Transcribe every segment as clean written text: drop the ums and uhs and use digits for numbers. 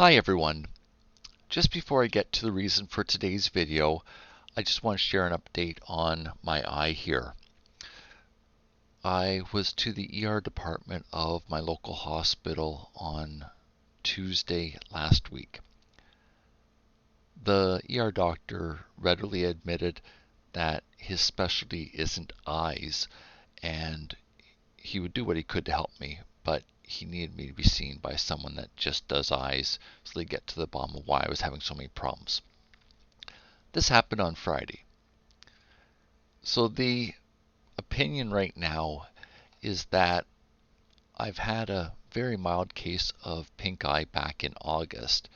Hi everyone. Just before I get to the reason for today's video, I just want to share an update on my eye here. I was to the ER department of my local hospital on Tuesday last week. The ER doctor readily admitted that his specialty isn't eyes, and he would do what he could to help me, but he needed me to be seen by someone that just does eyes so they get to the bottom of why I was having so many problems. This happened on Friday. So the opinion right now is that I've had a very mild case of pink eye back in August,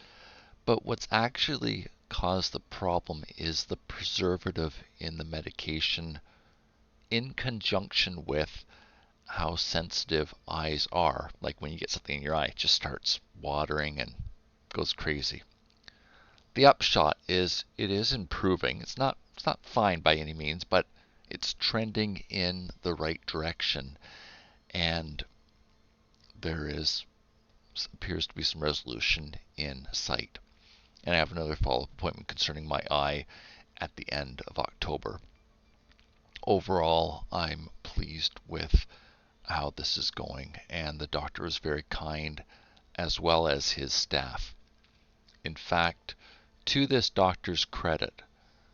but what's actually caused the problem is the preservative in the medication in conjunction with how sensitive eyes are. Like when you get something in your eye, it just starts watering and goes crazy. The upshot is it is improving. It's not fine by any means, but it's trending in the right direction, and there appears to be some resolution in sight. And I have another follow-up appointment concerning my eye at the end of October. Overall, I'm pleased with how this is going, and the doctor is very kind, as well as his staff. In fact, to this doctor's credit,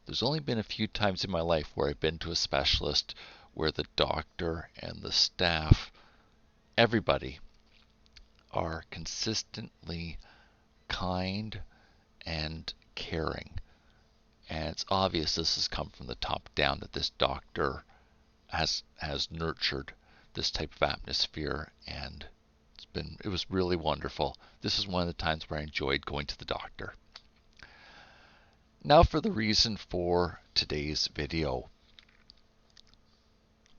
there's only been a few times in my life where I've been to a specialist where the doctor and the staff, everybody, are consistently kind and caring. And it's obvious this has come from the top down, that this doctor has nurtured this type of atmosphere, and it was really wonderful. This is one of the times where I enjoyed going to the doctor. Now for the reason for today's video.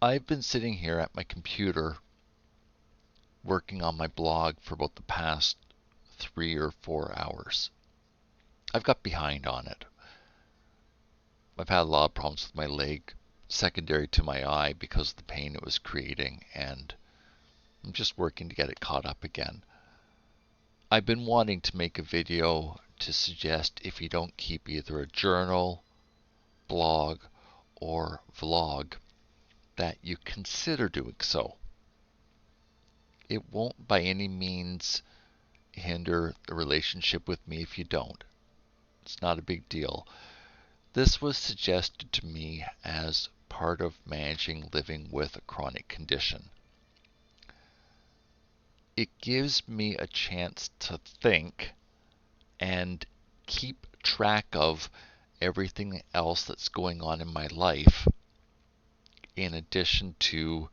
I've been sitting here at my computer working on my blog for about the past 3 or 4 hours. I've got behind on it. I've had a lot of problems with my leg, secondary to my eye because of the pain it was creating, and I'm just working to get it caught up again. I've been wanting to make a video to suggest if you don't keep either a journal, blog, or vlog, that you consider doing so. It won't by any means hinder the relationship with me if you don't. It's not a big deal. This was suggested to me as part of managing living with a chronic condition. It gives me a chance to think and keep track of everything else that's going on in my life, in addition to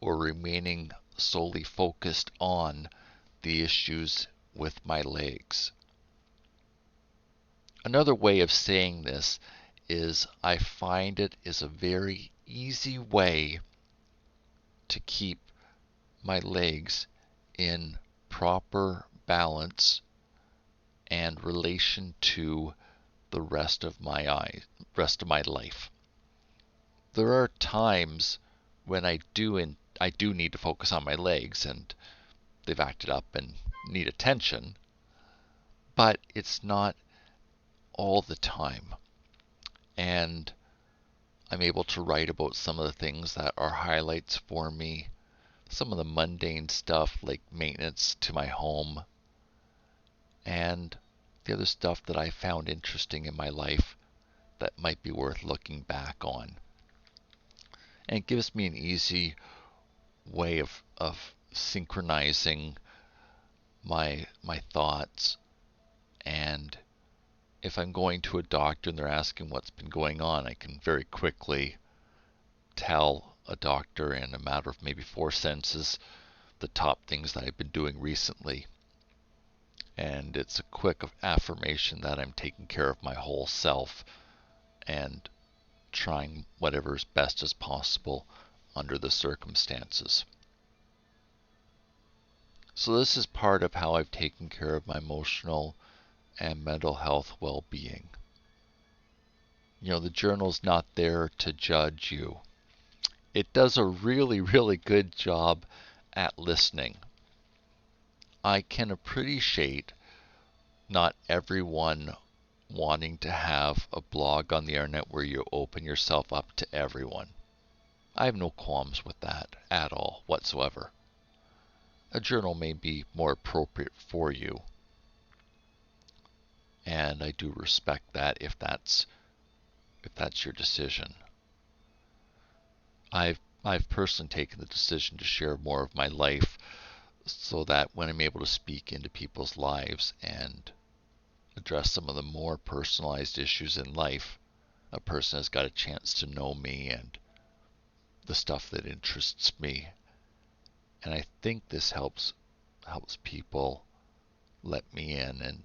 or remaining solely focused on the issues with my legs. Another way of saying this is I find it is a very easy way to keep my legs in proper balance and relation to the rest of my life. There are times when I do need to focus on my legs, and they've acted up and need attention, but it's not all the time. And I'm able to write about some of the things that are highlights for me, some of the mundane stuff like maintenance to my home, and the other stuff that I found interesting in my life that might be worth looking back on. And it gives me an easy way of synchronizing my thoughts. And if I'm going to a doctor and they're asking what's been going on, I can very quickly tell a doctor in a matter of maybe 4 sentences the top things that I've been doing recently. And it's a quick affirmation that I'm taking care of my whole self and trying whatever is best as possible under the circumstances. So this is part of how I've taken care of my emotional and mental health well-being. You know, the journal's not there to judge you. It does a really, really good job at listening. I can appreciate not everyone wanting to have a blog on the internet where you open yourself up to everyone. I have no qualms with that at all whatsoever. A journal may be more appropriate for you, and I do respect that if that's your decision. I've personally taken the decision to share more of my life so that when I'm able to speak into people's lives and address some of the more personalized issues in life, a person has got a chance to know me and the stuff that interests me. And I think this helps people let me in,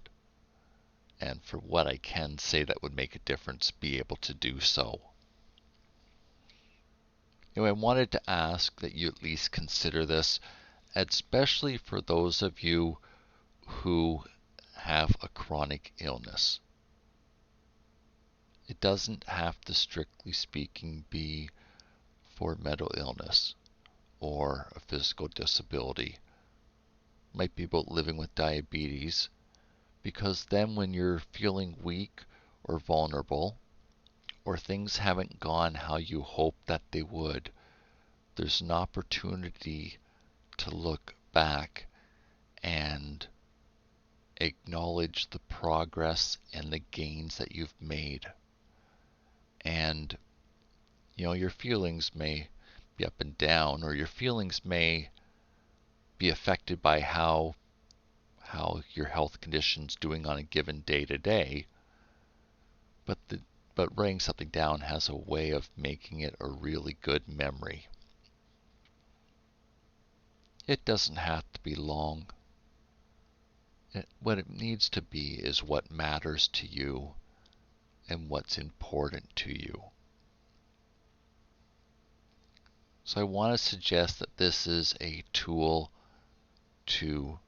and for what I can say that would make a difference, be able to do so. Anyway, I wanted to ask that you at least consider this, especially for those of you who have a chronic illness. It doesn't have to, strictly speaking, be for mental illness or a physical disability. It might be about living with diabetes, because then when you're feeling weak or vulnerable, or things haven't gone how you hoped that they would, there's an opportunity to look back and acknowledge the progress and the gains that you've made. And your feelings may be up and down, or your feelings may be affected by how your health condition's doing on a given day to day, but writing something down has a way of making it a really good memory. It doesn't have to be long. What it needs to be is what matters to you and what's important to you. So I want to suggest that this is a tool to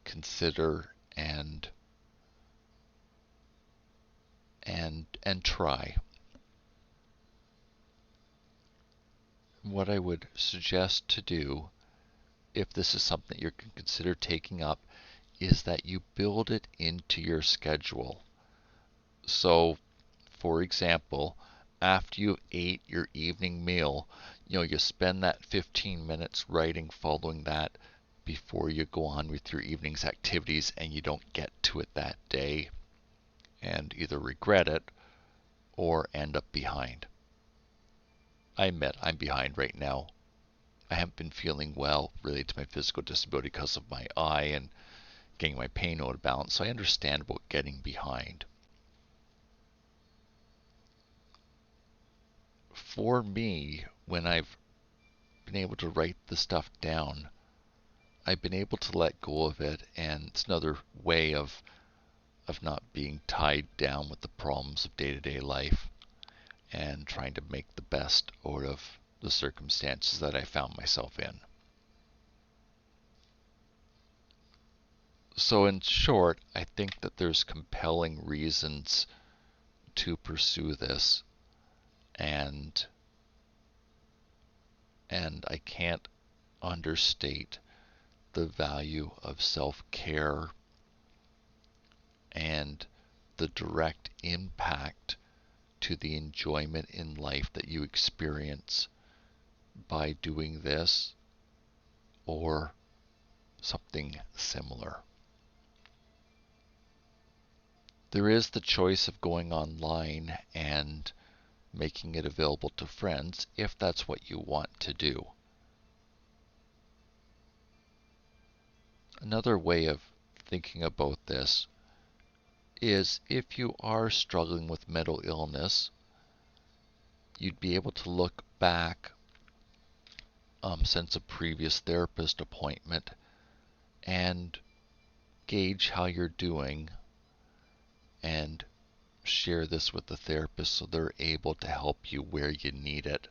consider and try. What I would suggest to do, if this is something you can consider taking up, is that you build it into your schedule. So, for example, after you ate your evening meal, you spend that 15 minutes writing following that before you go on with your evening's activities, and you don't get to it that day and either regret it or end up behind. I admit I'm behind right now. I haven't been feeling well related to my physical disability because of my eye and getting my pain out of balance, so I understand about getting behind. For me, when I've been able to write the stuff down, I've been able to let go of it, and it's another way of not being tied down with the problems of day-to-day life and trying to make the best out of the circumstances that I found myself in. So in short, I think that there's compelling reasons to pursue this, and I can't understate the value of self-care and the direct impact to the enjoyment in life that you experience by doing this or something similar. There is the choice of going online and making it available to friends if that's what you want to do. Another way of thinking about this is if you are struggling with mental illness, you'd be able to look back since a previous therapist appointment and gauge how you're doing and share this with the therapist so they're able to help you where you need it.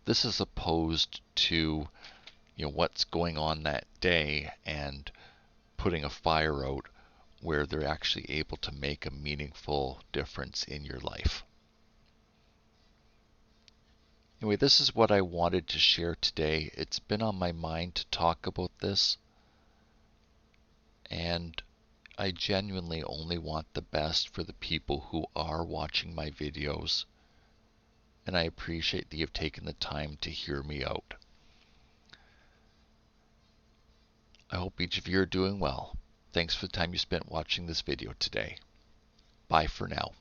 This is opposed to what's going on that day and putting a fire out where they're actually able to make a meaningful difference in your life. Anyway, this is what I wanted to share today. It's been on my mind to talk about this, and I genuinely only want the best for the people who are watching my videos, and I appreciate that you've taken the time to hear me out. I hope each of you are doing well. Thanks for the time you spent watching this video today. Bye for now.